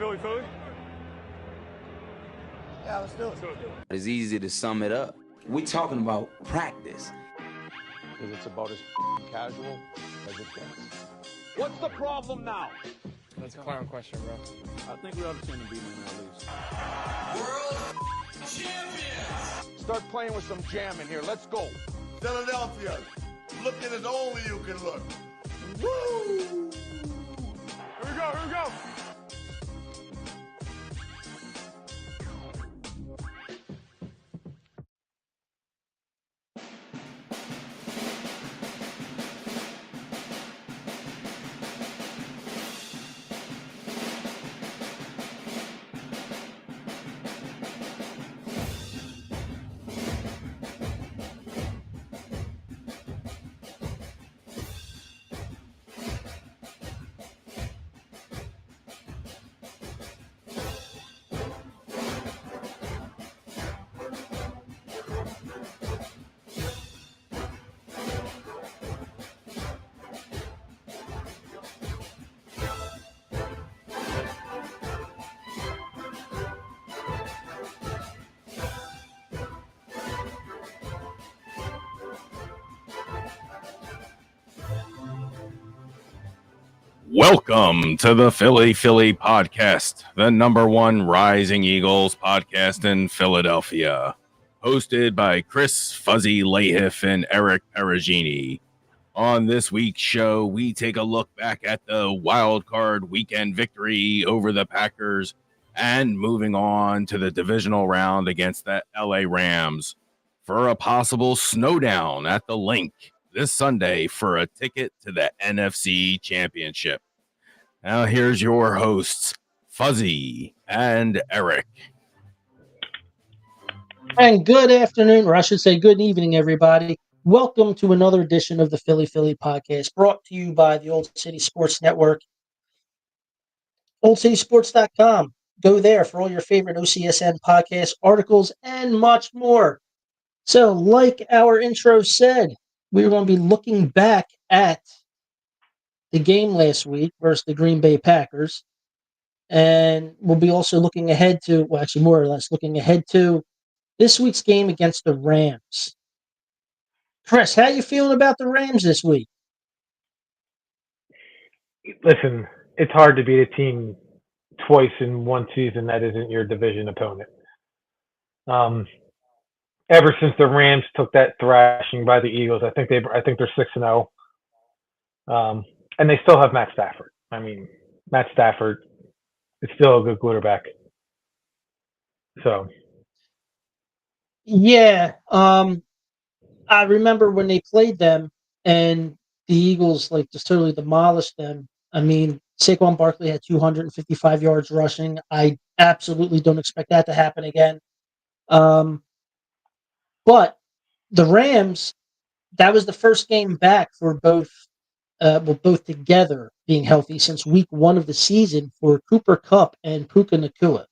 Philly? Yeah, let's do it. It's easy to sum it up. We're talking about practice. Because it's about as casual as it gets. What's the problem now? That's a clown question, bro. I think we ought to send them beating at least. World champions! Start playing with some jam in here. Let's go. Philadelphia, looking as only you can look. Woo! Here we go. Welcome to the Philly podcast, the #1 Rising Eagles podcast in Philadelphia, hosted by Chris Fuzzy Lahiff and Eric Perugini. On this week's show, we take a look back at the WILDCARD weekend victory over the Packers and moving on to the Divisional Round against the LA Rams for a possible snowdown at the Link this Sunday for a ticket to the NFC Championship. Now here's your hosts, Fuzzy and Eric. And good afternoon, or I should say good evening, everybody. Welcome to another edition of the Philly podcast, brought to you by the Old City Sports Network. OldCitySports.com. Go there for all your favorite OCSN podcasts, articles, and much more. So, like our intro said, we're going to be looking back at the game last week versus the Green Bay Packers. And we'll be also looking ahead to, well, actually more or less looking ahead to this week's game against the Rams. Chris, how you feeling about the Rams this week? Listen, it's hard to beat a team twice in one season that isn't your division opponent. Ever since the Rams took that thrashing by the Eagles, I think they're 6-0. And they still have Matt Stafford. I mean, Matt Stafford is still a good quarterback. So, yeah, I remember when they played them and the Eagles just totally demolished them. I mean, Saquon Barkley had 255 yards rushing. I absolutely don't expect that to happen again. But the Rams, that was the first game back for both together being healthy since week 1 of the season for Cooper Kupp and Puka Nacua,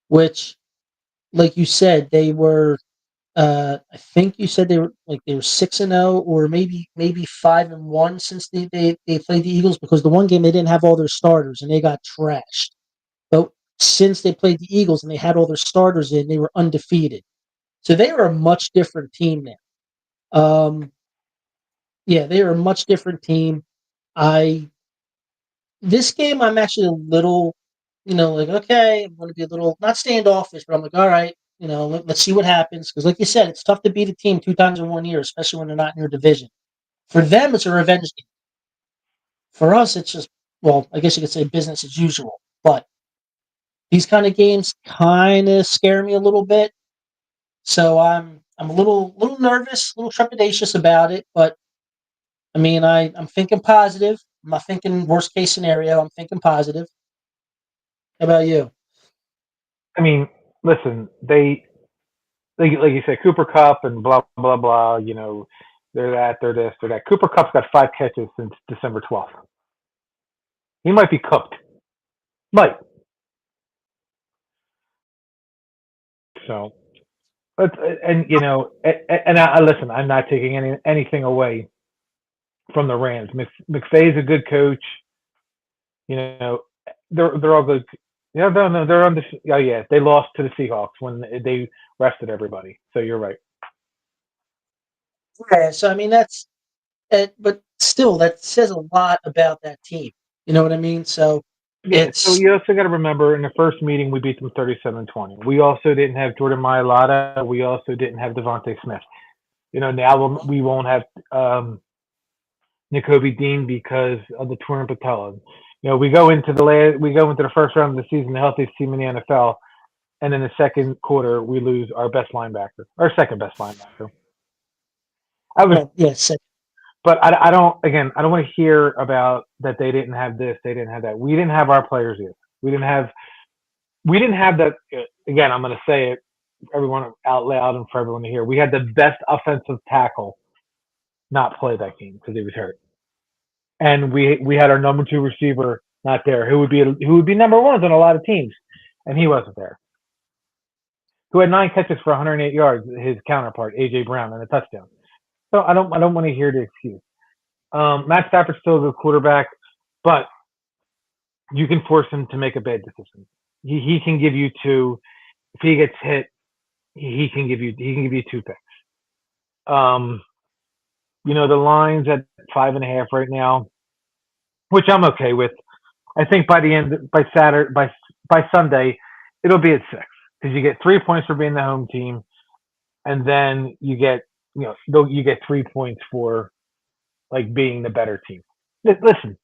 which, like you said, they were. I think you said they were 6-0 or maybe 5-1 since they played the Eagles, because the one game they didn't have all their starters and they got trashed. But since they played the Eagles and they had all their starters in, they were undefeated. So they are a much different team now. Yeah, they are a much different team. This game I'm actually a little, okay, I'm going to be a little not standoffish, but I'm like, all right, let's see what happens, because like you said, it's tough to beat a team 2 times in 1 year, especially when they're not in your division. For them, it's a revenge game. For us, it's just, well, I guess you could say business as usual. But these kind of games kind of scare me a little bit. So I'm a little nervous, a little trepidatious about it. But I mean, I'm thinking positive. I'm not thinking worst case scenario. I'm thinking positive. How about you? I mean, listen, they like you said, Cooper Kupp and blah blah blah. They're that, they're this, they're that. Cooper Kupp's got 5 catches since December 12th. He might be cooked. Might. So, and listen, I'm not taking anything away from the Rams. McVay's a good coach. They're all good. Yeah, no, they're on the. Oh yeah, they lost to the Seahawks when they rested everybody. So you're right. Yeah, so I mean that's but still that says a lot about that team. You know what I mean? So Yeah. So it's you also got to remember, in the first meeting we beat them 37-20. We also didn't have Jordan Mailata. We also didn't have Devontae Smith. Now we won't have N'Kobe Dean because of the torn patella. We go into the first round of the season, the healthiest team in the NFL, and in the second quarter we lose our best linebacker, our second best linebacker. I was, yes. but I don't. Again, I don't want to hear about that they didn't have this, they didn't have that. We didn't have our players either. We didn't have that. Again, I'm going to say it, for everyone out loud and for everyone to hear. We had the best offensive tackle not play that game because he was hurt. And we had our number 2 receiver not there, who would be number 1 on a lot of teams, and he wasn't there. Who had 9 catches for 108 yards, his counterpart AJ Brown, and a touchdown. So I don't want to hear the excuse. Matt Stafford's still a good quarterback, but you can force him to make a bad decision. He can give you 2. If he gets hit, he can give you 2 picks. The line's at 5.5 right now, which I'm okay with. I think by Sunday, it'll be at 6 because you get 3 points for being the home team, and then you get 3 points for like being the better team. Listen, at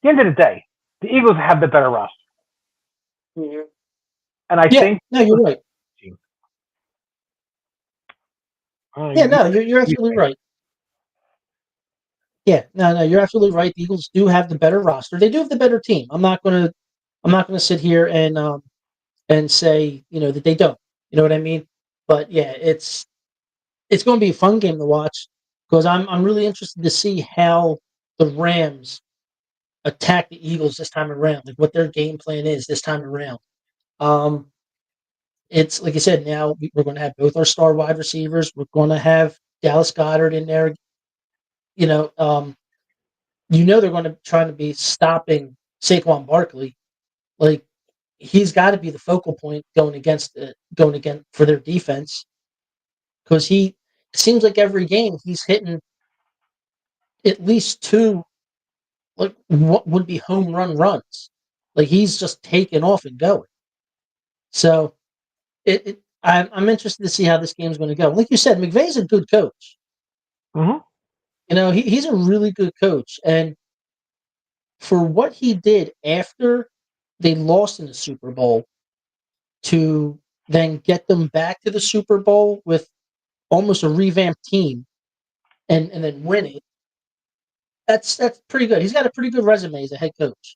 the end of the day, the Eagles have the better roster, and I think no, you're right. You're absolutely right. Yeah, no, you're absolutely right. The Eagles do have the better roster. They do have the better team. I'm not gonna sit here and say that they don't. You know what I mean? But yeah, it's going to be a fun game to watch because I'm really interested to see how the Rams attack the Eagles this time around. Like what their game plan is this time around. It's like I said. Now we're going to have both our star wide receivers. We're going to have Dallas Goedert in there. You know, they're going to try to be stopping Saquon Barkley. Like he's got to be the focal point going against for their defense because it seems like every game he's hitting at least 2 like what would be home runs. Like he's just taking off and going. So I'm interested to see how this game's going to go. Like you said, McVay's a good coach. Mm-hmm. He's a really good coach, and for what he did after they lost in the Super Bowl to then get them back to the Super Bowl with almost a revamped team and then win it. That's pretty good. He's got a pretty good resume as a head coach.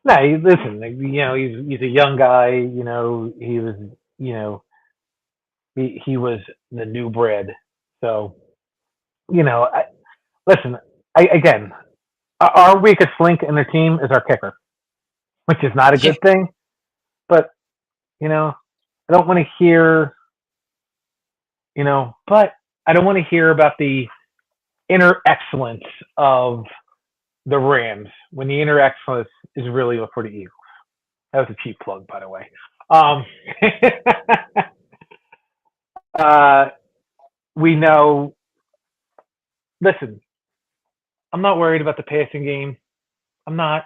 No, listen. He's a young guy. He was. He was the new bread. So, listen. Again, our weakest link in the team is our kicker, which is not a good thing. But I don't want to hear. But I don't want to hear about the inner excellence of the Rams when the inner excellence is really for the Eagles. That was a cheap plug, by the way. We know. Listen, I'm not worried about the passing game. I'm not.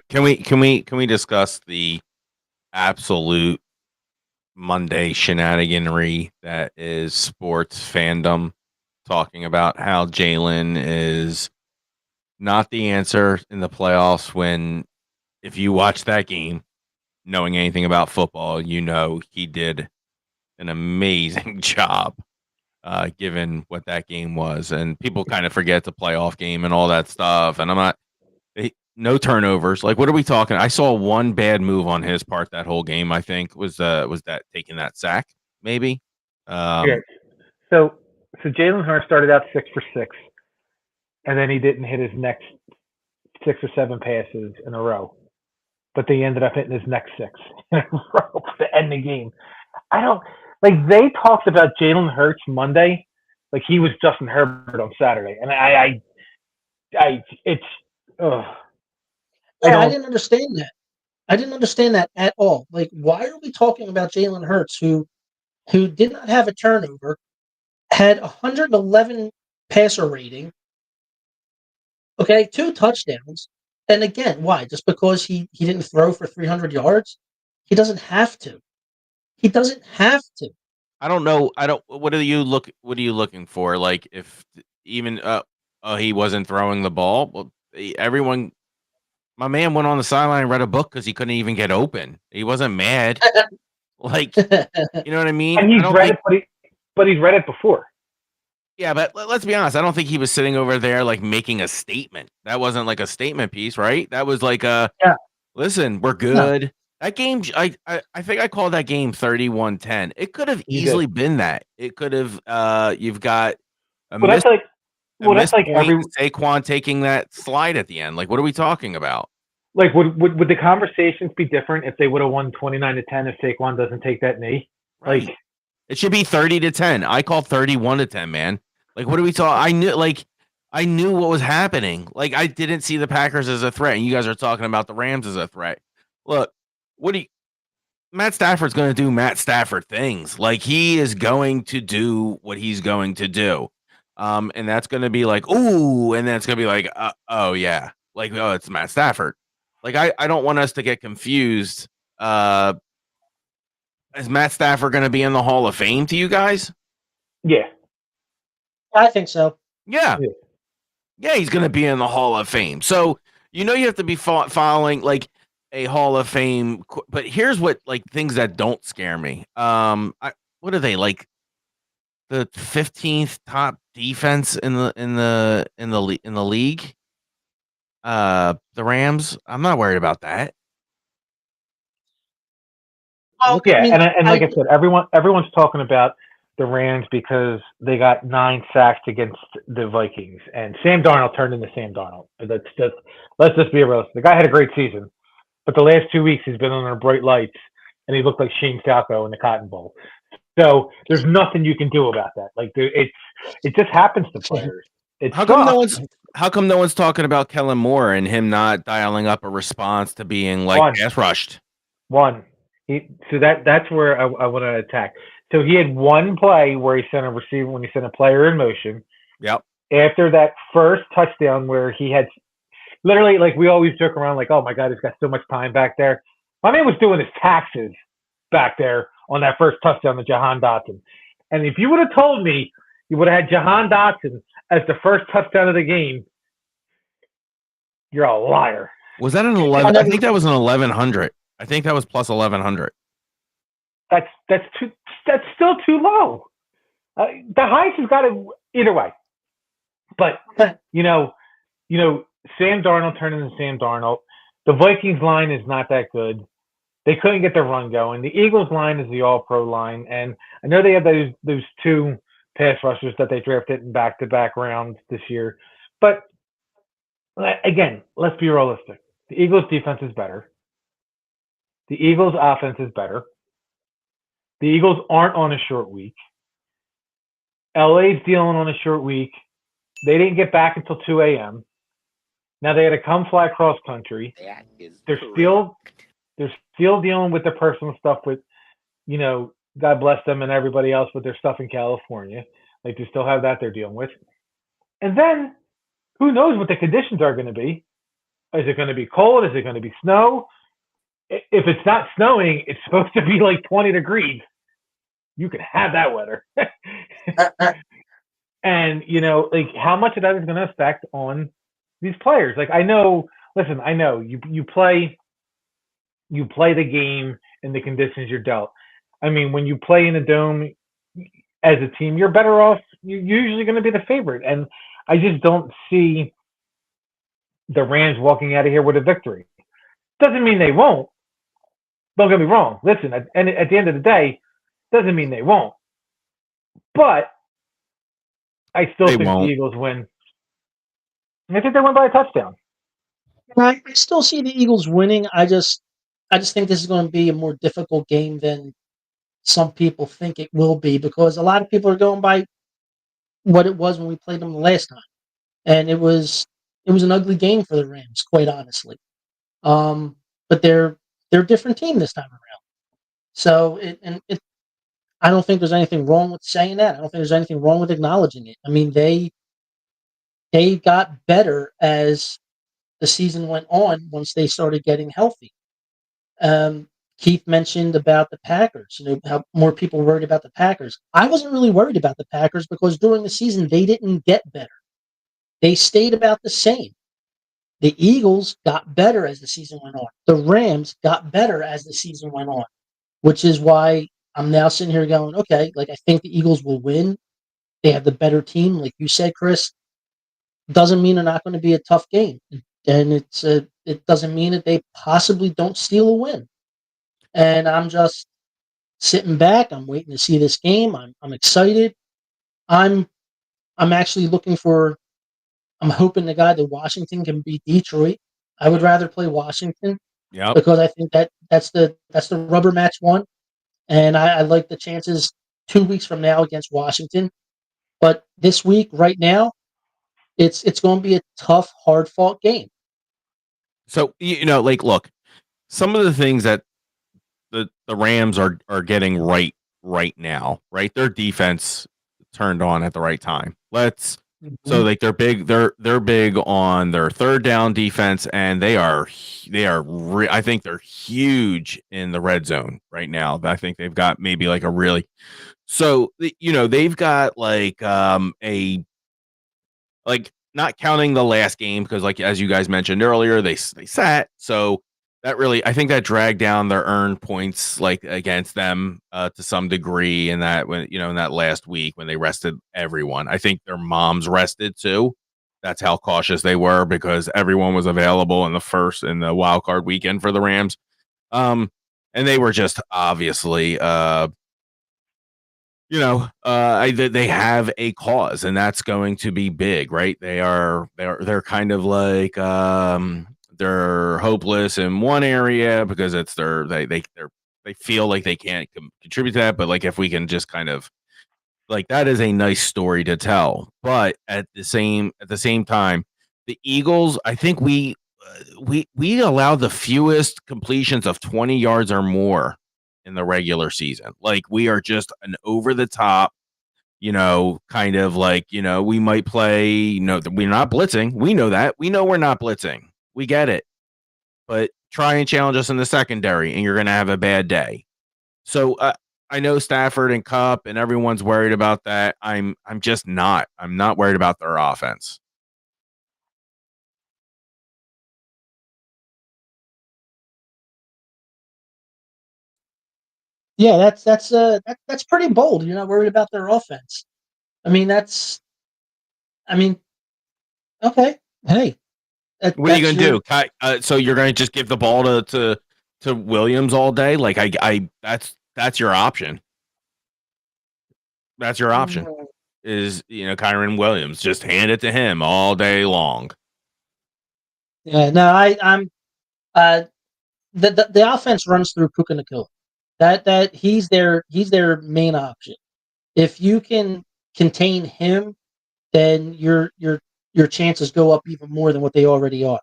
Can we discuss the absolute Monday shenaniganry that is sports fandom, talking about how Jalen is not the answer in the playoffs when, if you watch that game, knowing anything about football, he did an amazing job given what that game was. And people kind of forget the playoff game and all that stuff. And I'm not, no turnovers. Like, what are we talking? I saw one bad move on his part that whole game, I think, was that taking that sack, maybe. Yeah. So Jalen Hurts started out 6 for 6, and then he didn't hit his next 6 or 7 passes in a row. But they ended up hitting his next 6 in a row to end the game. They talked about Jalen Hurts Monday like he was Justin Herbert on Saturday, and it's I didn't understand that. I didn't understand that at all. Like, why are we talking about Jalen Hurts, who did not have a turnover, had 111 passer rating, okay, 2 touchdowns, and again, why? Just because he didn't throw for 300 yards? He doesn't have to. He doesn't have to. I don't know. What are you looking for? Like if even he wasn't throwing the ball. Well, everyone. My man went on the sideline and read a book because he couldn't even get open. He wasn't mad. Like, you know what I mean? And he's read it, but he's read it before. Yeah, but let's be honest. I don't think he was sitting over there like making a statement. That wasn't like a statement piece, right? That was like listen, we're good. No. That game, I think I called that game 31-10. It could have easily been that. It could have. You've got a missed point. Saquon taking that slide at the end. Like, what are we talking about? Like, would the conversations be different if they would have won 29-10 if Saquon doesn't take that knee? Right. Like, it should be 30-10. I called 31-10, man. Like, what are we talking? I knew what was happening. Like, I didn't see the Packers as a threat, and you guys are talking about the Rams as a threat. Look, Matt Stafford's going to do Matt Stafford things. Like, he is going to do what he's going to do. And that's going to be like, ooh, and then it's going to be like, oh, yeah. Like, oh, it's Matt Stafford. Like, I don't want us to get confused. Is Matt Stafford going to be in the Hall of Fame to you guys? Yeah. I think so. Yeah. Yeah, he's going to be in the Hall of Fame. So, you have to be following, like, a Hall of Fame, but here's what like things that don't scare me. What are they, like the 15th top defense in the league? The Rams. I'm not worried about that. Oh, yeah, and like I said, everyone's talking about the Rams because they got 9 sacks against the Vikings, and Sam Darnold turned into Sam Darnold. Let's just be realistic. The guy had a great season. But the last 2 weeks, he's been under bright lights, and he looked like Shane Falco in the Cotton Bowl. So there's nothing you can do about that. Like it just happens to players. How come no one's talking about Kellen Moore and him not dialing up a response to being like pass rushed? So that's where I want to attack. So he had one play where he sent a receiver when he sent a player in motion. Yep. After that first touchdown where he had. Literally, like we always joke around, like, oh my God, he's got so much time back there. My man was doing his taxes back there on that first touchdown to Jahan Dotson. And if you would have told me you would have had Jahan Dotson as the first touchdown of the game, you're a liar. Was that an 11? I think that was an 1100. I think that was plus 1100. That's still too low. The highest has got to either way. But Sam Darnold turned into Sam Darnold. The Vikings line is not that good. They couldn't get their run going. The Eagles line is the all-pro line, and I know they have those 2 pass rushers that they drafted in back-to-back rounds this year. But again, let's be realistic. The Eagles' defense is better. The Eagles' offense is better. The Eagles aren't on a short week. LA's dealing on a short week. They didn't get back until 2 a.m. Now they had to come fly cross country. They're still dealing with the personal stuff with, God bless them and everybody else with their stuff in California. Like they still have that they're dealing with. And then who knows what the conditions are going to be? Is it going to be cold? Is it going to be snow? If it's not snowing, it's supposed to be like 20 degrees. You can have that weather. And, like how much of that is going to affect on these players? Like I know you play the game in the conditions you're dealt. I mean, when you play in a dome as a team, you're better off. You're usually going to be the favorite. And I just don't see the Rams walking out of here with a victory. Doesn't mean they won't. Don't get me wrong. Listen, at the end of the day, doesn't mean they won't. But I still think the Eagles win. I think they win by a touchdown. I still see the Eagles winning. I just think this is going to be a more difficult game than some people think it will be because a lot of people are going by what it was when we played them the last time, and it was an ugly game for the Rams, quite honestly. But they're a different team this time around. So I don't think there's anything wrong with saying that. I don't think there's anything wrong with acknowledging it. I mean, they got better as the season went on once they started getting healthy. Keith mentioned about the Packers, how more people were worried about the Packers. I wasn't really worried about the Packers because during the season they didn't get better. They stayed about the same. The Eagles got better as the season went on. The Rams got better as the season went on, which is why I'm now sitting here going, okay, like I think the Eagles will win. They have the better team, like you said, Chris. Doesn't mean they're not going to be a tough game, and it doesn't mean that they possibly don't steal a win. And I'm just sitting back. I'm waiting to see this game. I'm excited. I'm actually looking for. I'm hoping the guy that Washington can beat Detroit. I would rather play Washington because I think that's the rubber match one, and I like the chances 2 weeks from now against Washington. But this week, right now, it's going to be a tough, hard fought game. So like, look, some of the things that the Rams are getting right now, right? Their defense turned on at the right time. So like they're big on their third down defense, and I think they're huge in the red zone right now. I think they've got maybe like they've got not counting the last game because like as you guys mentioned earlier, they sat, so that really, I think that dragged down their earned points like against them to some degree in that in that last week when they rested everyone. I think their moms rested too. That's how cautious they were because everyone was available in the wild card weekend for the Rams. And they were just obviously they have a cause, and that's going to be big, right? They're kind of like they're hopeless in one area because it's they feel like they can't contribute to that, but like if we can just kind of like that is a nice story to tell. But at the same time, the Eagles, I think we allow the fewest completions of 20 yards or more in the regular season. Like we are just an over the top, kind of like, we might play, we're not blitzing. We know that. We know we're not blitzing. We get it. But try and challenge us in the secondary and you're going to have a bad day. So I know Stafford and Kupp and everyone's worried about that. I'm just not. I'm not worried about their offense. Yeah, that's pretty bold. You're not worried about their offense. I mean, okay. Hey, what are you going to do? So you're going to just give the ball to Williams all day? Like that's your option. That's your option. Is Kyren Williams, just hand it to him all day long. Yeah, no, I'm the offense runs through Puka Nacua. That he's their main option. If you can contain him, then your chances go up even more than what they already are.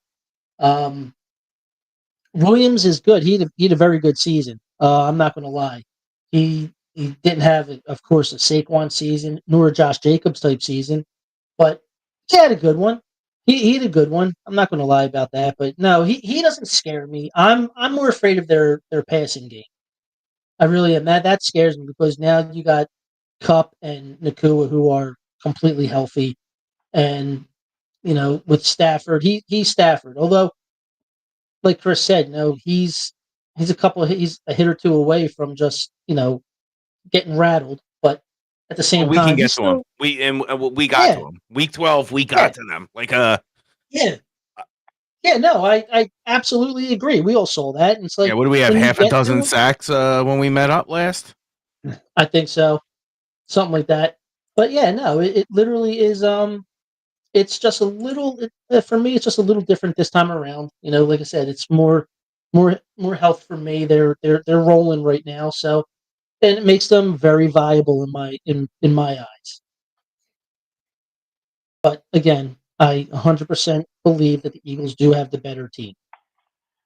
Williams is good. He had a very good season. I'm not going to lie. He didn't have, of course, a Saquon season nor a Josh Jacobs type season, but he had a good one. He had a good one. I'm not going to lie about that. But no, he doesn't scare me. I'm more afraid of their passing game. I really am. That scares me because now you got Kupp and Nacua who are completely healthy, and with Stafford, he's Stafford. Although, like Chris said, he's he's a hit or two away from just getting rattled. But at the same we time, can get to him. We got to him. Week 12, we got to them. Like yeah, no, I absolutely agree. We all saw that. And it's like, what do we have? Half a dozen sacks when we met up last? I think so. Something like that. But yeah, no, it literally is it's just a little for me it's just a little different this time around. Like I said, it's more health for me. They're rolling right now, so and it makes them very viable in my eyes. But again, I 100% believe that the Eagles do have the better team.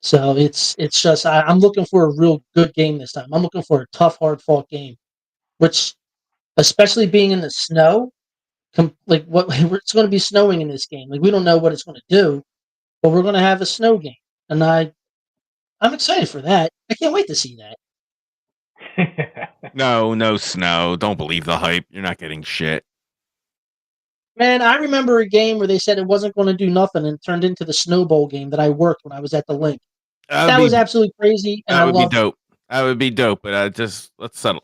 So it's just I'm looking for a real good game this time. I'm looking for a tough, hard fought game, which, especially being in the snow, like what it's going to be snowing in this game. Like we don't know what it's going to do, but we're going to have a snow game, and I'm excited for that. I can't wait to see that. No snow. Don't believe the hype. You're not getting shit. Man, I remember a game where they said it wasn't going to do nothing and it turned into the snowball game that I worked when I was at the link. That was absolutely crazy, and that I would loved be dope. That would be dope, but let's settle.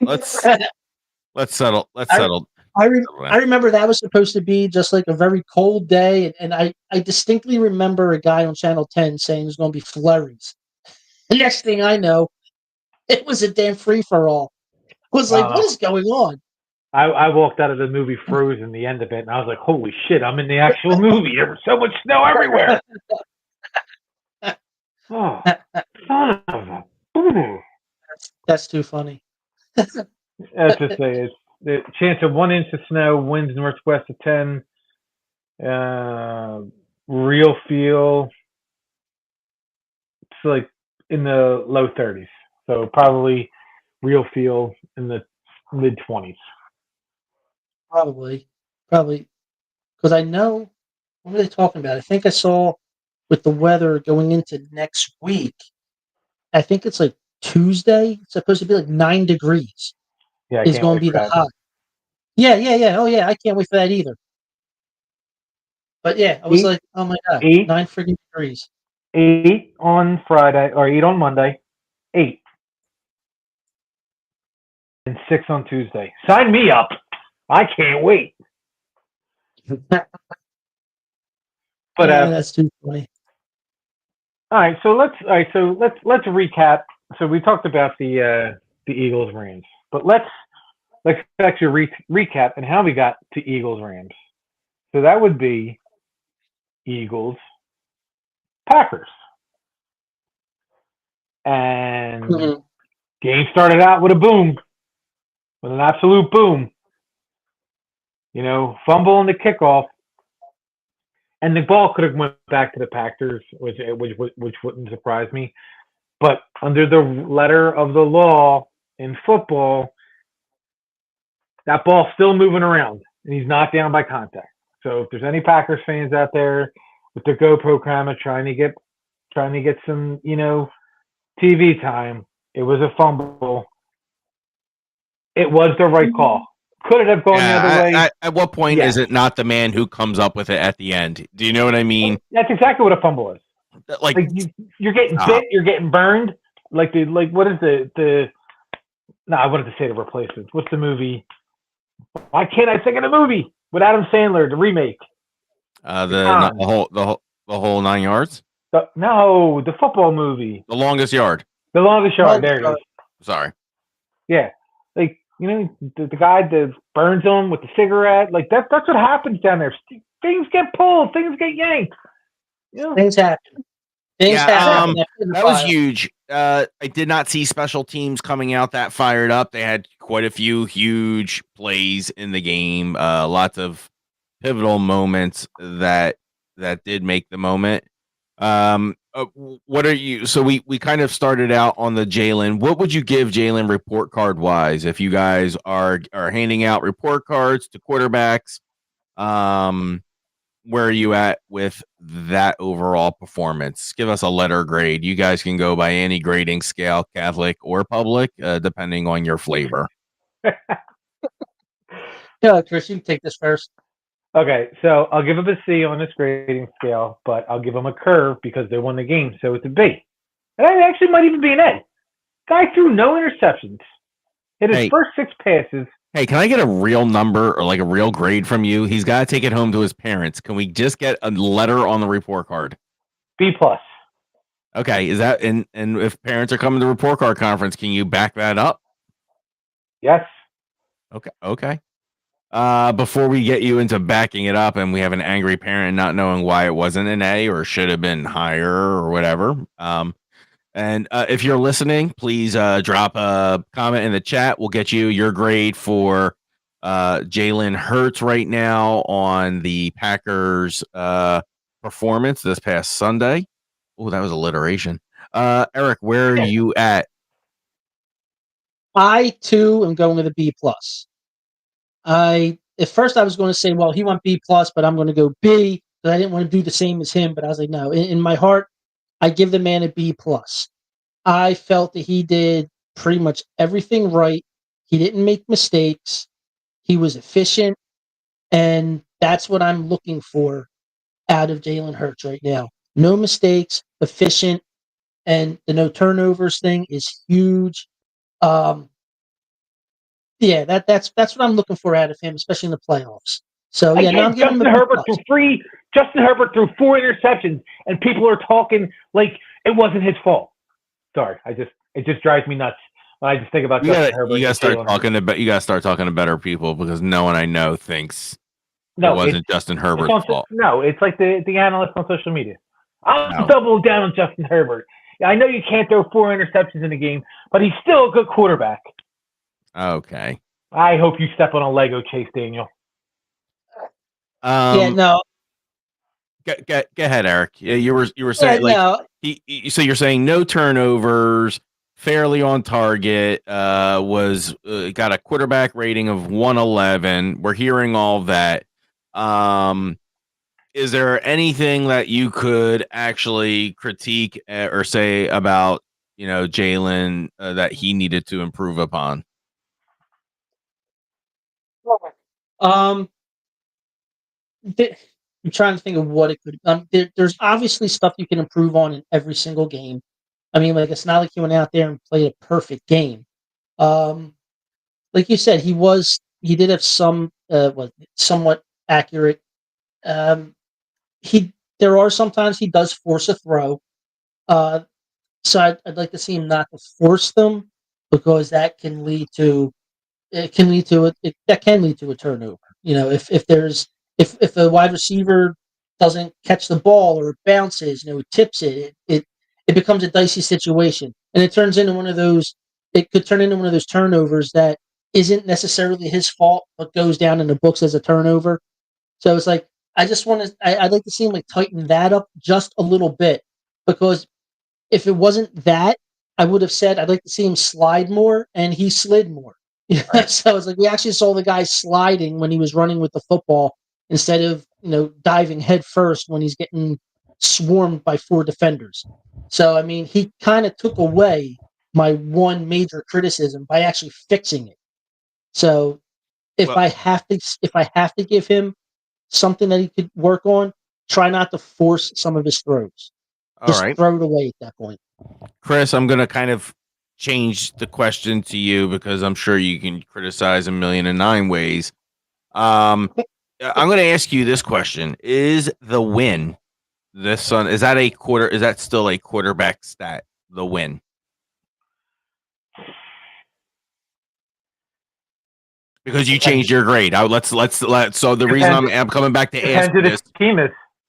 Let's settle. I remember that was supposed to be just like a very cold day, and I distinctly remember a guy on Channel 10 saying there's going to be flurries. The next thing I know, it was a damn free-for-all. I was like, what is going on? I walked out of the movie Frozen, the end of it, and I was like, holy shit, I'm in the actual movie. There was so much snow everywhere. Oh, son of a... That's too funny. That's just say it's the chance of 1 inch of snow, winds northwest of 10. Real feel, it's like in the low 30s. So probably real feel in the mid 20s. Probably, because I know what are they talking about? I think I saw with the weather going into next week. I think it's like Tuesday. It's supposed to be like 9 degrees. Yeah, I Is can't going wait to be for the that. high. Yeah. Oh yeah, I can't wait for that either. But yeah, I was like, oh my god, 9 freaking degrees. 8 on Friday or 8 on Monday, 8 and 6 on Tuesday. Sign me up. I can't wait. But that's too funny. All right, so let's recap. So we talked about the Eagles Rams, but let's actually recap and how we got to Eagles Rams. So that would be Eagles Packers, and game started out with a boom, with an absolute boom. You know, fumble in the kickoff, and the ball could have went back to the Packers, which wouldn't surprise me. But under the letter of the law in football, that ball's still moving around, and he's knocked down by contact. So if there's any Packers fans out there with their GoPro camera trying to get some, TV time, it was a fumble. It was the right call. Could it have gone the other way? At what point is it not the man who comes up with it at the end? Do you know what I mean? That's exactly what a fumble is. Like you're getting bit, you're getting burned. What is the? No, I wanted to say the replacements. What's the movie? Why can't I think of the movie with Adam Sandler, the remake? The whole 9 yards. The football movie. The Longest Yard. The Longest Yard. There it is. Sorry. Yeah, the guy that burns them with the cigarette. Like that's what happens down there. Things get pulled. Things get yanked. Things happen. That was huge. I did not see special teams coming out that fired up. They had quite a few huge plays in the game. Lots of pivotal moments that did make the moment. What are you? So we kind of started out on the Jalen. What would you give Jalen report card wise if you guys are handing out report cards to quarterbacks? Where are you at with that overall performance? Give us a letter grade. You guys can go by any grading scale, Catholic or public, depending on your flavor. Yeah, Chris, you can take this first. Okay, so I'll give them a C on this grading scale, but I'll give them a curve because they won the game, so it's a B. And it actually might even be an A. Guy threw no interceptions. Hit his first 6 passes. Hey, can I get a real number or like a real grade from you? He's got to take it home to his parents. Can we just get a letter on the report card? B+. Okay, is that and if parents are coming to the report card conference, can you back that up? Yes. Okay. Before we get you into backing it up and we have an angry parent not knowing why it wasn't an A or should have been higher or whatever. And if you're listening, please drop a comment in the chat. We'll get you your grade for Jalen Hurts right now on the Packers performance this past Sunday. Oh, that was alliteration. Eric, where are you at? I too am going with a B plus. At first I was going to say, well, he went B plus, but I'm going to go B because I didn't want to do the same as him. But I was like, no. In my heart, I give the man a B plus. I felt that he did pretty much everything right. He didn't make mistakes. He was efficient, and that's what I'm looking for out of Jalen Hurts right now. No mistakes, efficient, and the no turnovers thing is huge. Yeah, that's what I'm looking for out of him, especially in the playoffs. So yeah, now I'm giving him a B+. Justin Herbert threw 4 interceptions, and people are talking like it wasn't his fault. Sorry, it just drives me nuts when I just think about Justin Herbert. You gotta start talking to better people because no one I know thinks it wasn't Justin Herbert's fault. No, it's like the analysts on social media. I'll double down on Justin Herbert. I know you can't throw 4 interceptions in a game, but he's still a good quarterback. Okay. I hope you step on a Lego, Chase Daniel. Yeah, no. Go ahead, Eric. Yeah, you were saying so you're saying no turnovers, fairly on target. Was got a quarterback rating of 111. We're hearing all that. Is there anything that you could actually critique or say about Jalen that he needed to improve upon? I'm trying to think of what it could. There's obviously stuff you can improve on in every single game. I mean, like it's not like he went out there and played a perfect game. Like you said, he did have some somewhat accurate. There are sometimes he does force a throw. So I'd like to see him not to force them because that can lead to a turnover. If the wide receiver doesn't catch the ball or it bounces, tips it becomes a dicey situation, and it turns into one of those. It could turn into one of those turnovers that isn't necessarily his fault, but goes down in the books as a turnover. So it's like I'd like to see him like tighten that up just a little bit because if it wasn't that, I would have said I'd like to see him slide more, and he slid more. Right. So it's like we actually saw the guy sliding when he was running with the football instead of diving head first when he's getting swarmed by 4 defenders. So I mean, he kind of took away my one major criticism by actually fixing it. So if I have to give him something that he could work on, try not to force some of his throws. Just throw it away at that point. Chris, I'm going to kind of change the question to you because I'm sure you can criticize 1,000,009 ways. I'm going to ask you this question. Is the win this Sunday, is that still a quarterback stat, the win? Because you changed your grade. So the reason I'm coming back to ask this.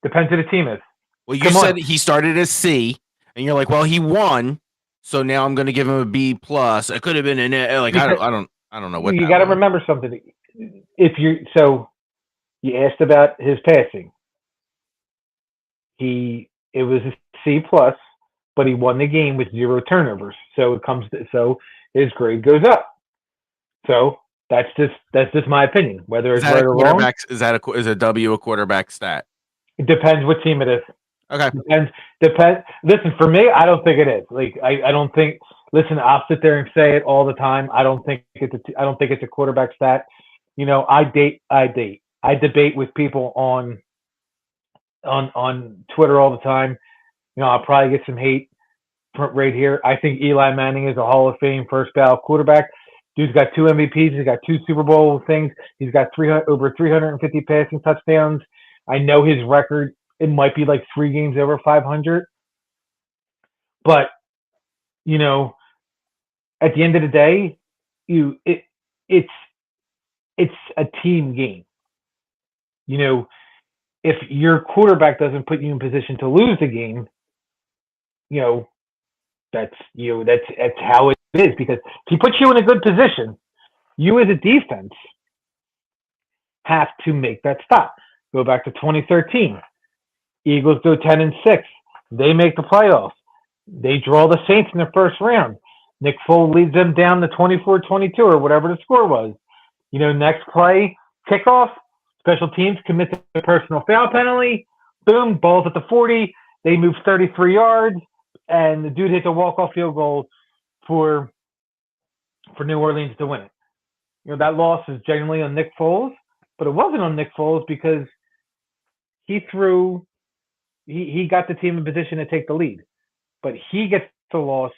Depends who the team is. Well, you said he started as C, and you're like, well, he won, so now I'm going to give him a B plus. It could have been I don't know what. You got to remember something. You asked about his passing. It was a C plus, but he won the game with 0 turnovers. So his grade goes up. So that's just my opinion. Whether it's right or wrong, is a W a quarterback stat? It depends what team it is. Okay. Depends. Listen, for me, I don't think it is. Like, I don't think. Listen, I'll sit there and say it all the time. I don't think it's a quarterback stat. I debate with people on Twitter all the time. I'll probably get some hate right here. I think Eli Manning is a Hall of Fame first ballot quarterback. Dude's got 2 MVPs. He's got 2 Super Bowl things. He's got over 350 passing touchdowns. I know his record. It might be like 3 games over 500. But, at the end of the day, it's a team game. If your quarterback doesn't put you in position to lose the game, that's how it is. Because if he puts you in a good position, you as a defense have to make that stop. Go back to 2013. Eagles go 10-6. They make the playoffs. They draw the Saints in the first round. Nick Foles leads them down to 24-22 or whatever the score was. Next play, kickoff, special teams commit to a personal foul penalty. Boom, ball's at the 40. They move 33 yards, and the dude hits a walk-off field goal for New Orleans to win it. That loss is genuinely on Nick Foles, but it wasn't on Nick Foles because he got the team in position to take the lead. But he gets the loss,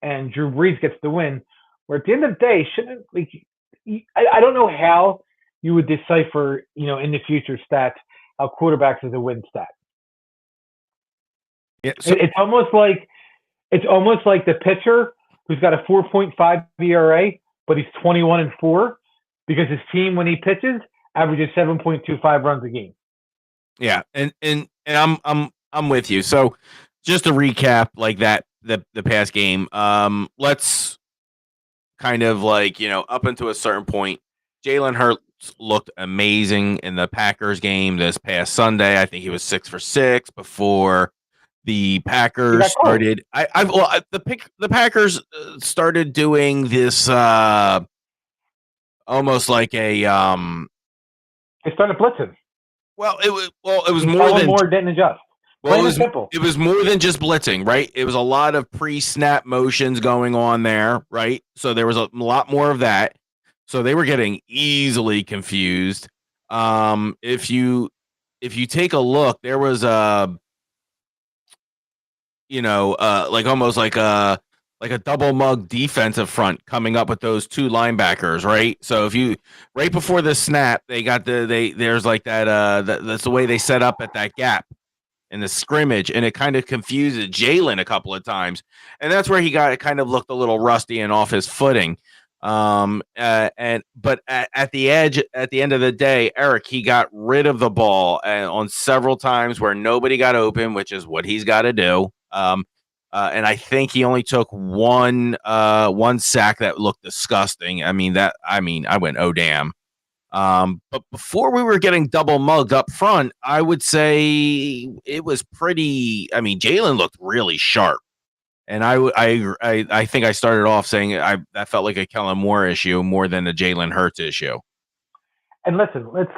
and Drew Brees gets the win. Where at the end of the day, I don't know how you would decipher, in the future stats, how quarterbacks is a win stat. Yeah, so it's almost like the pitcher who's got a 4.5 ERA, but he's 21-4 because his team, when he pitches, averages 7.25 runs a game. yeah, and I'm with you. So just to recap, like that, the past game, let's kind of up until a certain point, Jalen Hurts looked amazing in the Packers game this past Sunday. I think he was 6 for 6 before the Packers started. The Packers started doing this almost like a They started blitzing. It was more didn't adjust. Well, it was more than just blitzing, right? It was a lot of pre-snap motions going on there, right? So there was a lot more of that. So they were getting easily confused. If you take a look, there was almost like a double mug defensive front coming up with those two linebackers, right? So right before the snap, there's like that that's the way they set up at that gap in the scrimmage, and it kind of confused Jalen a couple of times, and that's where it kind of looked a little rusty and off his footing. But at the edge, at the end of the day, Eric, he got rid of the ball on several times where nobody got open, which is what he's got to do. And I think he only took one sack that looked disgusting. I went, oh damn. But before we were getting double mugged up front, I would say it was pretty. Jalen looked really sharp, and I think I started off saying that felt like a Kellen Moore issue more than a Jalen Hurts issue. And listen, let's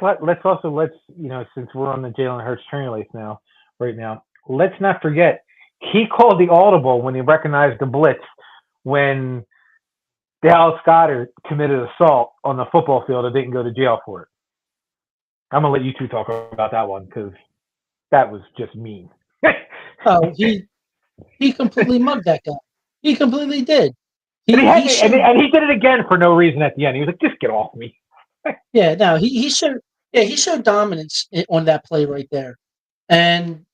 since we're on the Jalen Hurts train right now, let's not forget he called the audible when he recognized the blitz when Dallas Goedert committed assault on the football field and didn't go to jail for it. I'm going to let you two talk about that one because that was just mean. He completely mugged that guy. He completely did. And he did it again for no reason at the end. He was like, just get off me. Yeah, no, he showed dominance on that play right there. And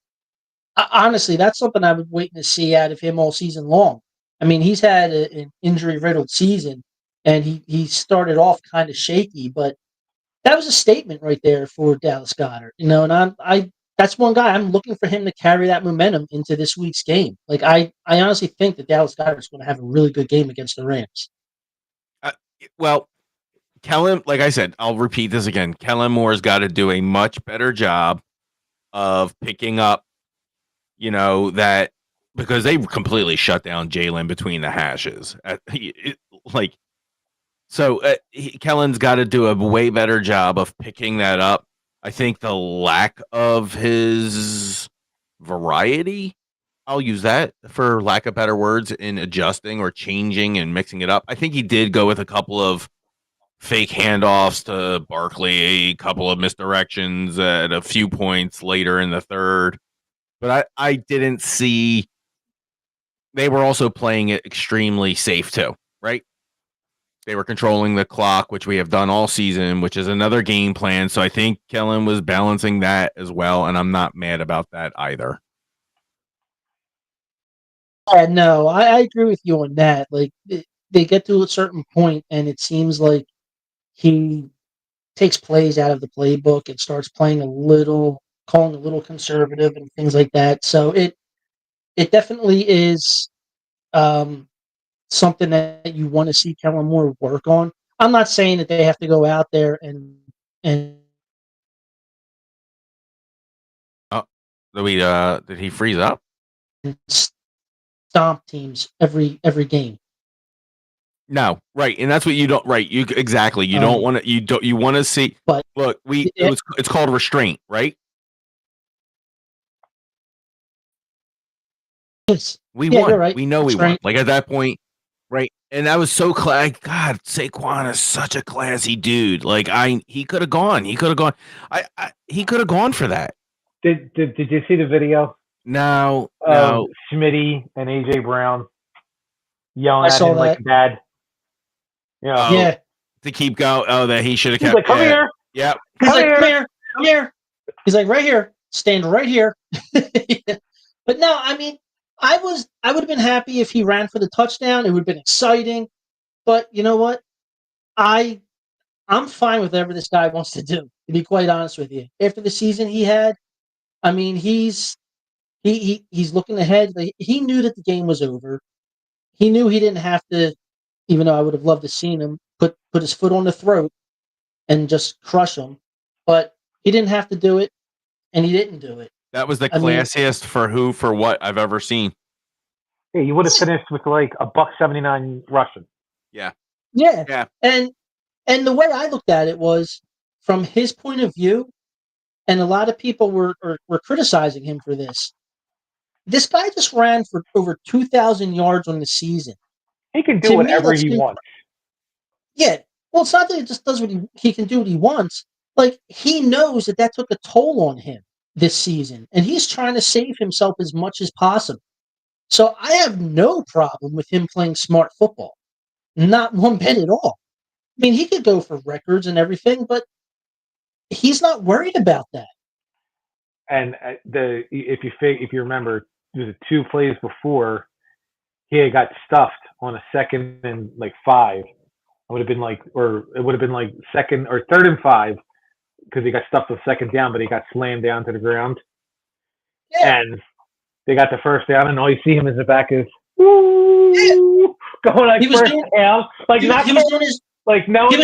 honestly, that's something I've been waiting to see out of him all season long. He's had an injury-riddled season, and he started off kind of shaky, but that was a statement right there for Dallas Goedert. And that's one guy I'm looking for him to carry that momentum into this week's game. Like I honestly think that Dallas Goedert is going to have a really good game against the Rams. Kellen, like I said, I'll repeat this again. Kellen Moore's got to do a much better job of picking up, that. Because they completely shut down Jalen between the hashes. Kellen's got to do a way better job of picking that up. I think the lack of his variety, I'll use that for lack of better words, in adjusting or changing and mixing it up. I think he did go with a couple of fake handoffs to Barkley, a couple of misdirections at a few points later in the third. But I didn't see. They were also playing it extremely safe too, right? They were controlling the clock, which we have done all season, which is another game plan. So I think Kellen was balancing that as well, and I'm not mad about that either. No, I agree with you on that. Like they get to a certain point, and it seems like he takes plays out of the playbook and starts playing calling a little conservative and things like that. So it definitely is something that you want to see Kellen Moore work on. I'm not saying that they have to go out there and did he freeze up? stomp teams every game. No, right, and that's what you don't. Right, you exactly. You don't want to. You want to see. But look, it's called restraint, right? Yes. We Yeah, won. you're right. We know we won. Restraint. Like at that point, right? And that was so God, Saquon is such a classy dude. Like he could have gone. He could have gone. He could have gone for that. Did you see the video? No. Smitty and AJ Brown yelling at him like a dad. Yeah. To keep going. Oh, that he should have kept. He's like, come here. Yep. He's like, come here. He's like, right here. Stand right here. But no, I mean, I would have been happy if he ran for the touchdown. It would have been exciting. But you know what? I'm fine with whatever this guy wants to do, to be quite honest with you. After the season he had, I mean, he's looking ahead. He knew that the game was over. He knew he didn't have to, even though I would have loved to seen him put his foot on the throat and just crush him. But he didn't have to do it, and he didn't do it. That was the classiest for what I've ever seen. Yeah, you would have finished with like a $179 rushing. Yeah. Yeah. And the way I looked at it was from his point of view, and a lot of people were criticizing him for this. This guy just ran for over 2,000 yards on the season. He can do whatever he wants. Yeah. Well, it's not that he just does what he can do what he wants. Like, he knows that took a toll on him this season, and he's trying to save himself as much as possible. So I have no problem with him playing smart football. Not one bit at all. I mean, he could go for records and everything, but he's not worried about that. And if you remember, there was 2 plays before he had got stuffed on a 2nd and 5. It would have been second or 3rd and 5 because he got stuffed with 2nd down, but he got slammed down to the ground. Yeah. And they got the first down, and all you see him in the back is going first down. Like, he was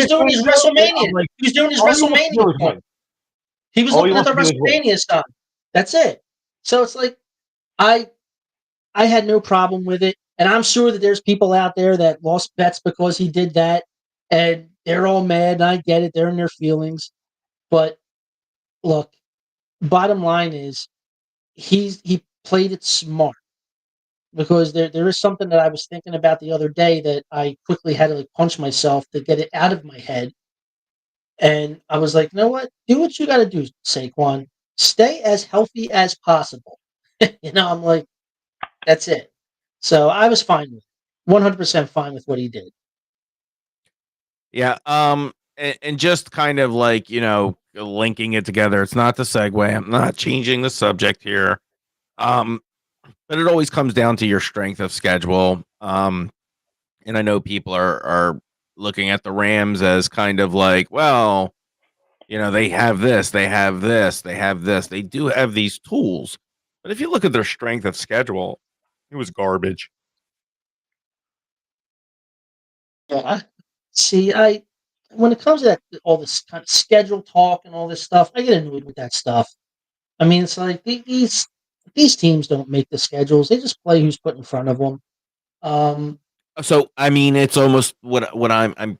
doing his WrestleMania. He was doing his WrestleMania. He was looking at the WrestleMania stuff. That's it. So it's like I had no problem with it, and I'm sure that there's people out there that lost bets because he did that, and they're all mad. And I get it; they're in their feelings. But look, bottom line is he played it smart, because there is something that I was thinking about the other day that I quickly had to punch myself to get it out of my head. And I was like, you know what? Do what you got to do, Saquon. Stay as healthy as possible. I'm like, that's it. So I was fine with it. 100% fine with what he did. Yeah. And just kind of linking it together. It's not the segue. I'm not changing the subject here. But it always comes down to your strength of schedule. And I know people are looking at the Rams as kind of like, well, they have this, they have this, they have this. They do have these tools. But if you look at their strength of schedule, it was garbage. Yeah. See, when it comes to all this kind of schedule talk and all this stuff, I get annoyed with that stuff. I mean, it's like these teams don't make the schedules; they just play who's put in front of them. So I mean, it's almost what I'm.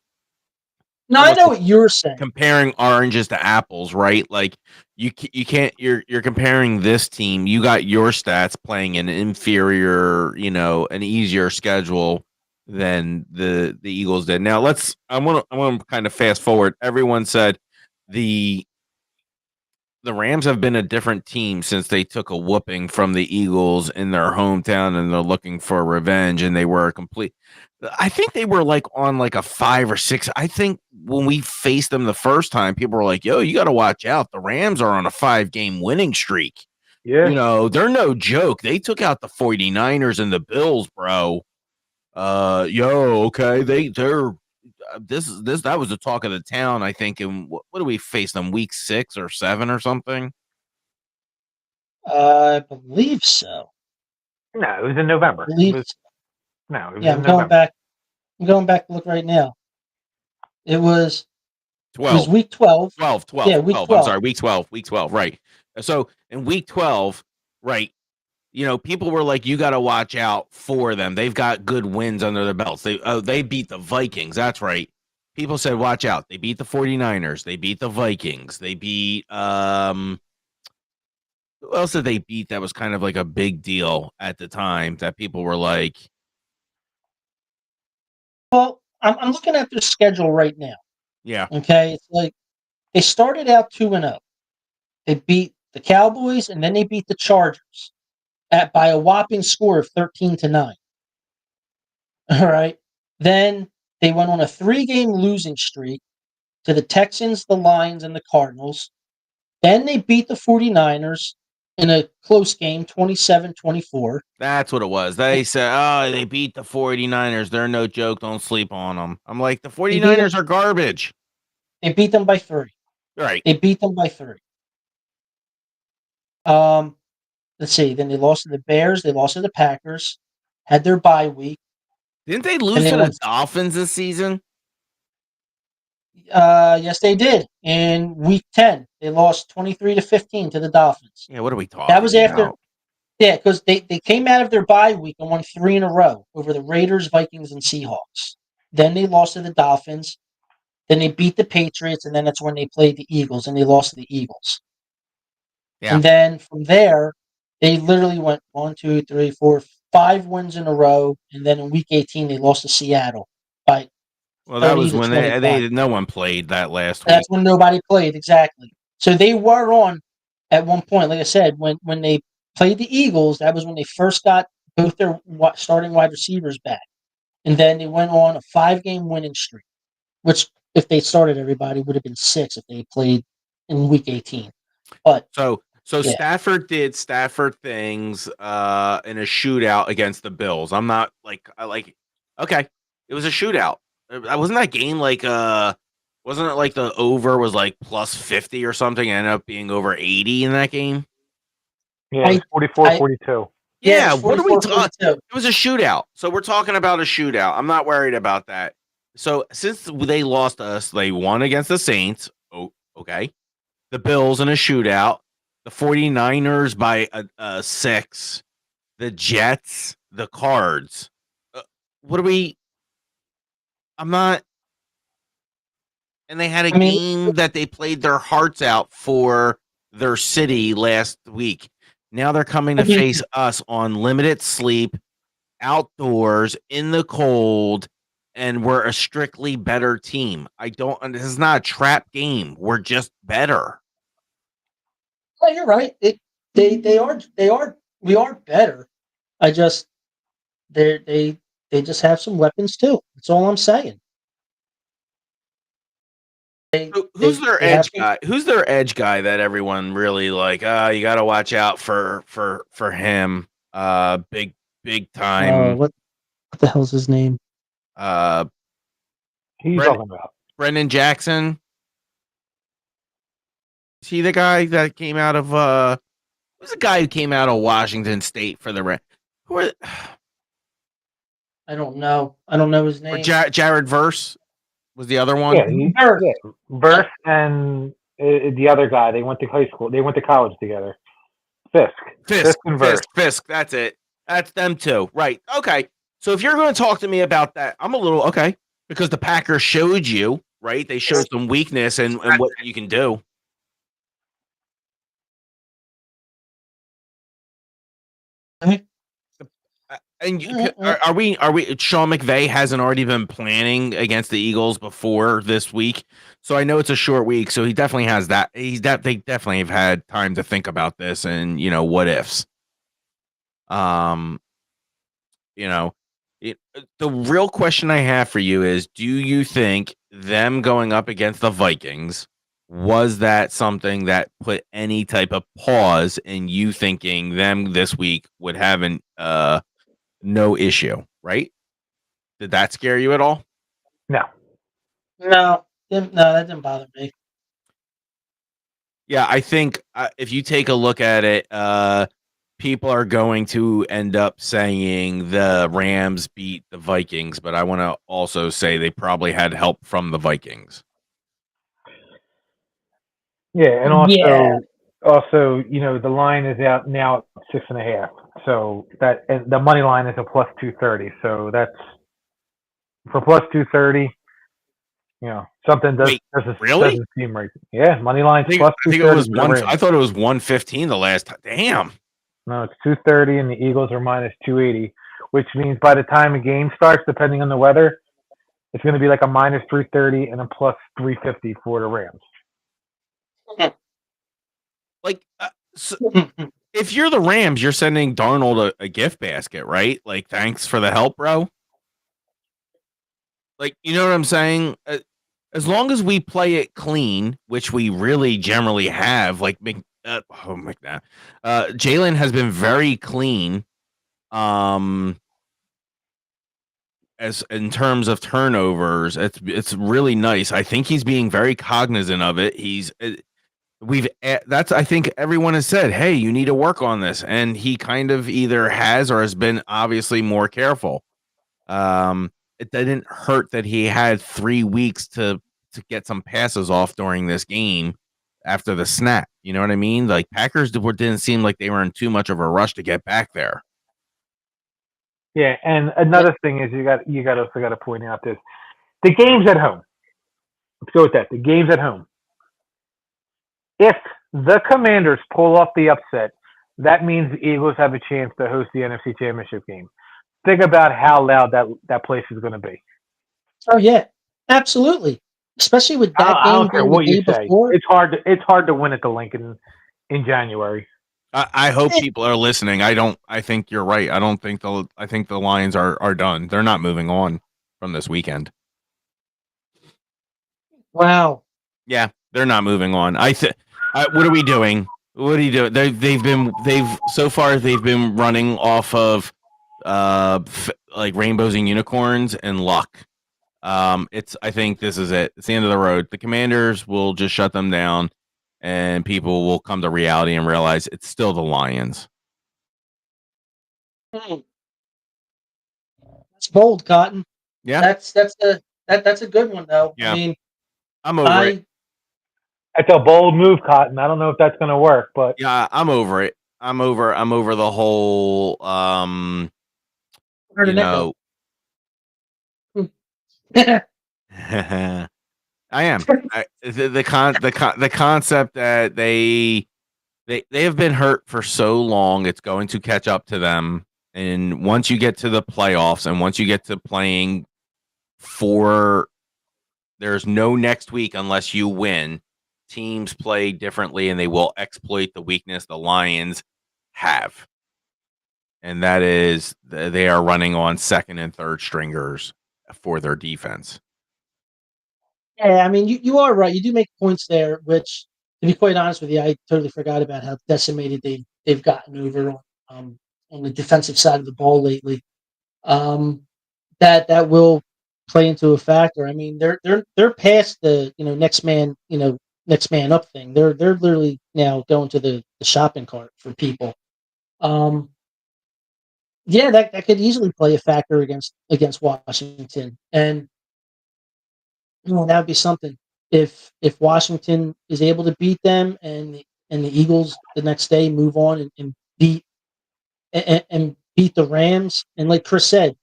No, I know what you're saying. Comparing oranges to apples, right? Like you can't. You're comparing this team. You got your stats playing an inferior, an easier schedule than the Eagles did. Now I want to kind of fast forward. Everyone said the Rams have been a different team since they took a whooping from the Eagles in their hometown, and they're looking for revenge. And they were I think they were on a 5 or 6. I think when we faced them the first time, people were like, "Yo, you got to watch out. The Rams are on a 5-game winning streak. Yeah, they're no joke. They took out the 49ers and the Bills, bro. Okay, they're." That was the talk of the town, I think. And what do we face them, week 6 or 7 or something? I believe so. No, it was in November. It was I'm going back. I'm going back to look right now. It was 12. It was week 12. 12. Yeah, week 12. I'm sorry, week 12. Week 12, right. So in week 12, right, people were like, you got to watch out for them. They've got good wins under their belts. They beat the Vikings. That's right. People said, watch out. They beat the 49ers. They beat the Vikings. They beat who else did they beat that was kind of like a big deal at the time that people were like, Well, I'm looking at their schedule right now. yeah. Okay, it's like they started out 2-0. They beat the Cowboys and then they beat the Chargers by a whopping score of 13-9. All right. Then they went on a 3-game losing streak to the Texans, the Lions, and the Cardinals. Then they beat the 49ers in a close game, 27-24. That's what it was. They said, they beat the 49ers. They're no joke. Don't sleep on them. I'm like, the 49ers are garbage. They beat them by 3. Right. They beat them by 3. Let's see. Then they lost to the Bears. They lost to the Packers. Had their bye week. Didn't they lose to the Dolphins this season? Yes, they did. In week 10, they lost 23-15 to the Dolphins. Yeah, what are we talking about? That was after. Yeah, because they came out of their bye week and won 3 in a row over the Raiders, Vikings, and Seahawks. Then they lost to the Dolphins. Then they beat the Patriots, and then that's when they played the Eagles, and they lost to the Eagles. Yeah. And then from there, they literally went 1, 2, 3, 4, 5 wins in a row, and then in week 18 they lost to Seattle by. Well, that was when no one played that last week. That's when nobody played, exactly. So they were on at one point, like I said, when they played the Eagles, that was when they first got both their starting wide receivers back. And then they went on a 5-game winning streak, which if they started everybody would have been 6 if they played in week 18. But So yeah. Stafford did Stafford things in a shootout against the Bills. I'm not okay. It was a shootout. Wasn't that game wasn't it like the over was like plus 50 or something and ended up being over 80 in that game? Yeah, 44-42. Yeah, what are we talking? It was a shootout. So we're talking about a shootout. I'm not worried about that. So since they lost us, they won against the Saints. Oh, okay. The Bills in a shootout. The 49ers by a 6. The Jets, the Cards. What are we? I'm not. And they had a game that they played their hearts out for their city last week. Now they're coming to face us on limited sleep, outdoors, in the cold, and we're a strictly better team. This is not a trap game. We're just better. Well, you're right. We are better. They just have some weapons too. That's all I'm saying. Who's their edge guy? Who's their edge guy that everyone really like? You got to watch out for him. Big time. What the hell's his name? He's talking about Brendan Jackson. Is he the guy that came out of? Who's the guy who came out of Washington State for the Rams? I don't know. I don't know his name. Jared Verse was the other one. Yeah, Verse and the other guy. They went to high school. They went to college together. Fisk and Verse. Fisk. That's it. That's them too. Right. Okay. So if you're going to talk to me about that, I'm a little okay because the Packers showed you, right? They showed some weakness and what you can do. And are we? Sean McVay hasn't already been planning against the Eagles before this week, so I know it's a short week. So he definitely has that. They definitely have had time to think about this and what ifs. The real question I have for you is: do you think them going up against the Vikings was that something that put any type of pause in you thinking them this week would have no issue, right? Did that scare you at all? No, that didn't bother me. Yeah, I think if you take a look at it, people are going to end up saying the Rams beat the Vikings, but I want to also say they probably had help from the Vikings. Yeah, and also Also, the line is out now at 6.5. So and the money line is a plus 230. So that's for plus 230. Something Wait, really? doesn't seem right. Yeah, money line's plus I think 230. it was one. I thought it was 115 the last time. Damn. No, it's 230, and the Eagles are minus 280, which means by the time a game starts, depending on the weather, it's going to be like a minus 330 and a plus 350 for the Rams. Like, so if you're the Rams, you're sending Darnold a gift basket, right? Like, thanks for the help, bro. Like, you know what I'm saying? As long as we play it clean, which we really generally have, like, Jalen has been very clean. As in terms of turnovers, it's really nice. I think he's being very cognizant of it. I think everyone has said, hey, you need to work on this, and he kind of either has or has been obviously more careful. It didn't hurt that he had 3 weeks to get some passes off during this game after the snap. You know what I mean? Like, Packers didn't seem like they were in too much of a rush to get back there. Yeah, and another thing is you also got to point out this: the game's at home. Let's go with that. The game's at home. If the Commanders pull off the upset, that means the Eagles have a chance to host the NFC Championship game. Think about how loud that place is going to be. Oh yeah, absolutely. Especially with that I don't care game what the you day say. before. It's hard to win at the Lincoln in January. I hope people are listening. I think you're right. I think the Lions are done. They're not moving on from this weekend. Wow. Yeah, they're not moving on. What are we doing? What are you doing? They've been running off of like rainbows and unicorns and luck. I think this is it. It's the end of the road. The Commanders will just shut them down, and people will come to reality and realize it's still the Lions. That's bold, Cotton. Yeah, that's a good one though. Yeah. I mean, I'm over it. That's a bold move, Cotton. I don't know if that's going to work, but Yeah, I'm over it. I'm over the whole you know. I am. The concept that they have been hurt for so long, it's going to catch up to them. And once you get to the playoffs, and once you get to playing there's no next week unless you win. Teams play differently, and they will exploit the weakness the Lions have. And that is they are running on second and third stringers for their defense. Yeah, I mean, you are right. You do make points there, which, to be quite honest with you, I totally forgot about how decimated they've gotten over on the defensive side of the ball lately. That will play into a factor. I mean, they're past the next man up thing. They're literally now going to the shopping cart for people. Yeah, that could easily play a factor against Washington, and that would be something. If Washington is able to beat them, and the Eagles the next day move on and beat the Rams, and like Chris said,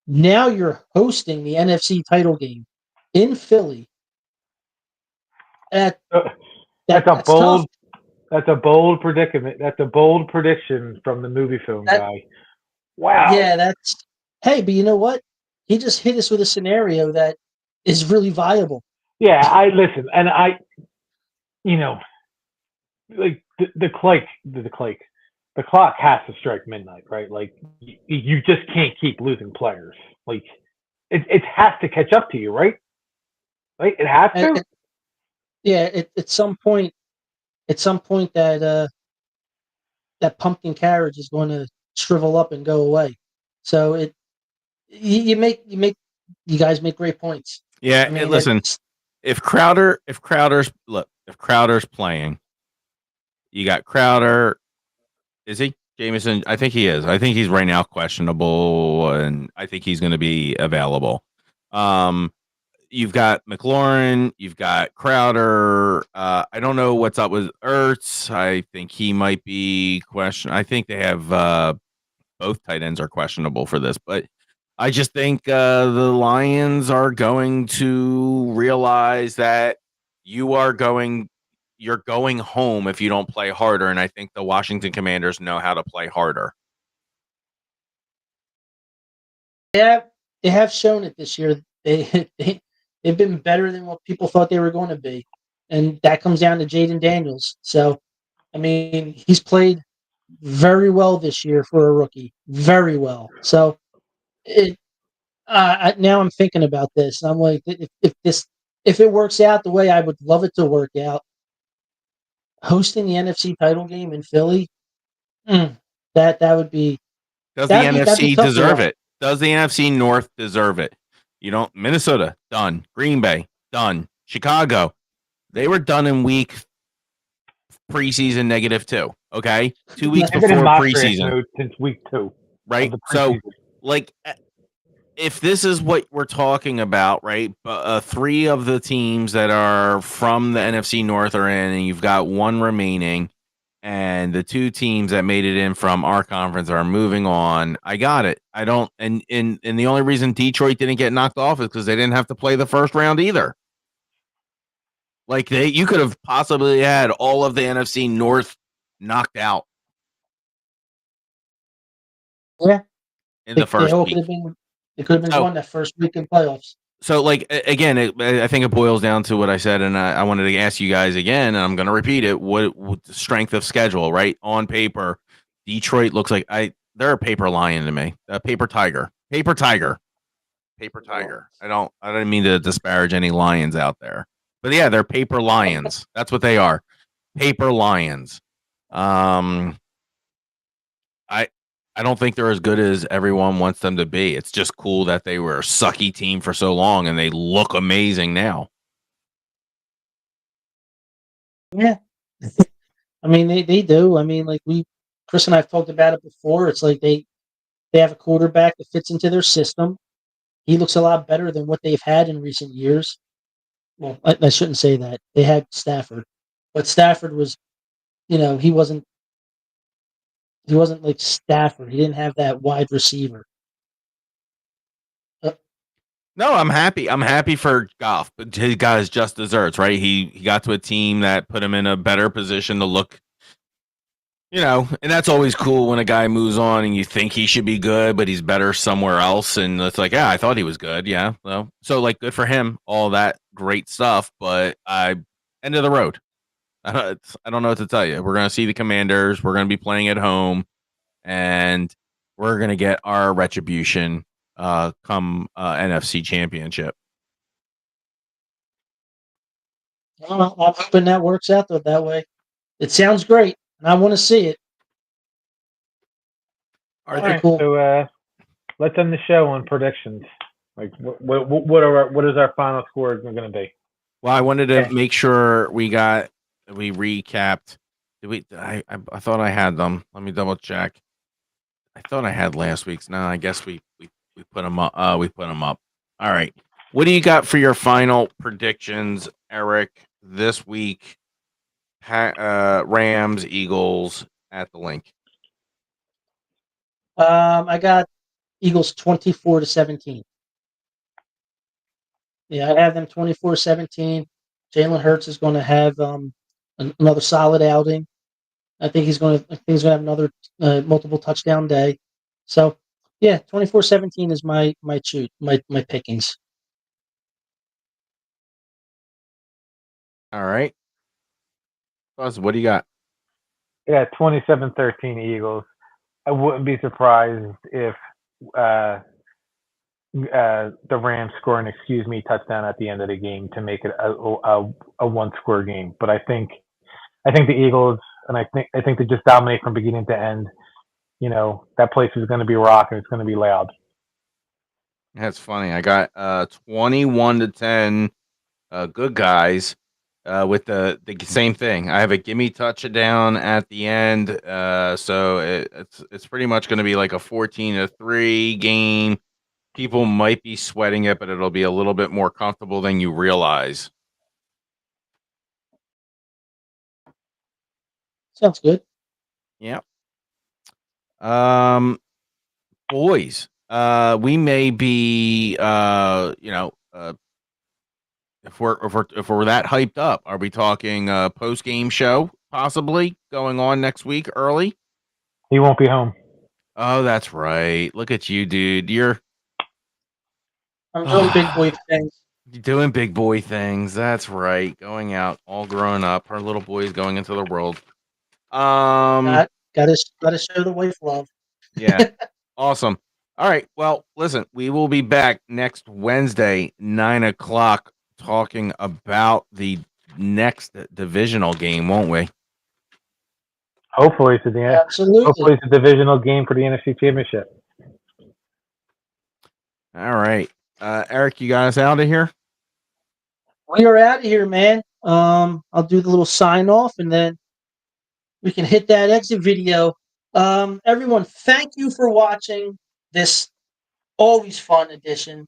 now you're hosting the NFC title game in Philly. That's a bold predicament. That's a bold prediction from the movie film guy. Wow. Yeah, but you know what? He just hit us with a scenario that is really viable. Yeah, I listen, and like the clock has to strike midnight, right? Like you just can't keep losing players. Like it has to catch up to you, right? Like it has to. At some point that pumpkin carriage is going to shrivel up and go away. So you guys make great points. Yeah, I mean, listen, if Crowder's playing, you got Crowder. Is he Jameson? I think he is. I think he's right now questionable, and I think he's going to be available. you've got McLaurin, you've got Crowder. I don't know what's up with Ertz. I think he might be questioned. I think they have both tight ends are questionable for this, but I just think the Lions are going to realize that you're going home if you don't play harder, and I think the Washington Commanders know how to play harder. Yeah, they have shown it this year. They've been better than what people thought they were going to be, and that comes down to Jaden Daniels. So, I mean, he's played very well this year for a rookie, very well. So, now I'm thinking about this, and I'm like, if it works out the way I would love it to work out, hosting the NFC title game in Philly, that would be Does the that'd be NFC tough to deserve watch. it? Does the NFC North deserve it? You don't. Minnesota done. Green Bay done. Chicago, they were done in week preseason -2. Okay, 2 weeks They've been before in mock draft preseason, mode since week 2. right? So, like, if this is what we're talking about, right? 3 of the teams that are from the NFC North are in, and you've got 1 remaining, and the 2 teams that made it in from our conference are moving on. I got it. I don't, and the only reason Detroit didn't get knocked off is because they didn't have to play the first round either. Like you could have possibly had all of the NFC North knocked out. Yeah, in the first week. It could have been won that first week in playoffs. So, like, again, I think it boils down to what I said, and I wanted to ask you guys again, and I'm going to repeat it. What the strength of schedule, right? On paper, Detroit looks like they're a paper lion to me, a paper tiger. I don't mean to disparage any lions out there, but yeah, they're paper lions. That's what they are, paper lions. I don't think they're as good as everyone wants them to be. It's just cool that they were a sucky team for so long and they look amazing now. Yeah. I mean, they do. I mean, like Chris and I have talked about it before. It's like they have a quarterback that fits into their system. He looks a lot better than what they've had in recent years. Well, I shouldn't say that. They had Stafford, but Stafford was, he wasn't like Stafford. He didn't have that wide receiver. No, I'm happy. I'm happy for Goff, but he got his just desserts, right? He got to a team that put him in a better position to look, and that's always cool when a guy moves on and you think he should be good, but he's better somewhere else. And it's like, yeah, I thought he was good. Yeah. Well, so like good for him, all that great stuff, but end of the road. I don't know what to tell you. We're going to see the Commanders. We're going to be playing at home, and we're going to get our retribution come NFC Championship. I'm hoping that works out that way. It sounds great, and I want to see it. All right, cool. So let's end the show on predictions. Like, what is our final score going to be? Well, I wanted to make sure we recapped. I thought I had them. Let me double check. I thought I had last week's. No, I guess we put them up. We put them up. All right. What do you got for your final predictions, Eric, this week? Rams, Eagles at the link. I got Eagles 24-17. Yeah, I have them 24-17. Jalen Hurts is going to have another solid outing. I think he's going to have another multiple touchdown day. So, yeah, 24-17 is my pickings. All right. Buzz, what do you got? Yeah, 27-13 Eagles. I wouldn't be surprised if the Rams score an touchdown at the end of the game to make it a one-score game. But I think the Eagles, and I think they just dominate from beginning to end. That place is going to be rocking. It's going to be loud. That's funny. I got 21-10 good guys with the same thing. I have a gimme touchdown at the end. So it's pretty much going to be like a 14-3 game. people might be sweating it, but it'll be a little bit more comfortable than you realize. Sounds good. Yeah. Boys, we may be, if we're that hyped up, are we talking post game show possibly going on next week early? He won't be home. Oh, that's right. Look at you, dude. I'm doing big boy things. You're doing big boy things. That's right. Going out, all grown up. Our little boy is going into the world. Gotta show the wife love. Yeah. Awesome. All right. Well, listen, we will be back next Wednesday, 9:00, talking about the next divisional game, won't we? Hopefully, it's Absolutely. Hopefully, it's a divisional game for the NFC Championship. All right. Eric, you got us out of here? We are out of here, man. I'll do the little sign off and then we can hit that exit video. Everyone, thank you for watching this always fun edition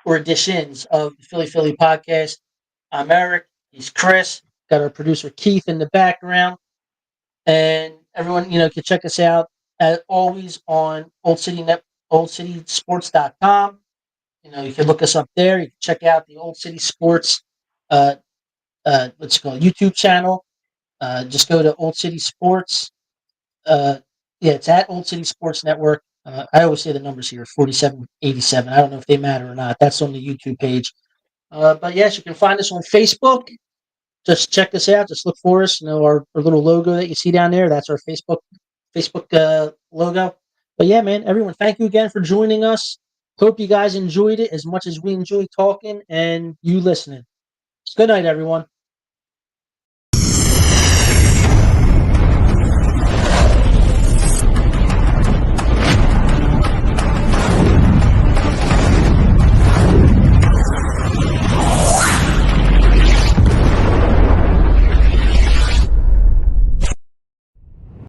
or editions of the Philly podcast. I'm Eric. He's Chris. Got our producer Keith in the background. And everyone, can check us out as always on oldcitysports.com. You can look us up there. You can check out the Old City Sports YouTube channel. Just go to Old City Sports. It's at Old City Sports Network. I always say the numbers here, 4787. I don't know if they matter or not. That's on the YouTube page. But yes, you can find us on Facebook. Just check us out. Just look for us. Our little logo that you see down there. That's our Facebook logo. But yeah, man, everyone, thank you again for joining us. Hope you guys enjoyed it as much as we enjoy talking and you listening. Good night, everyone.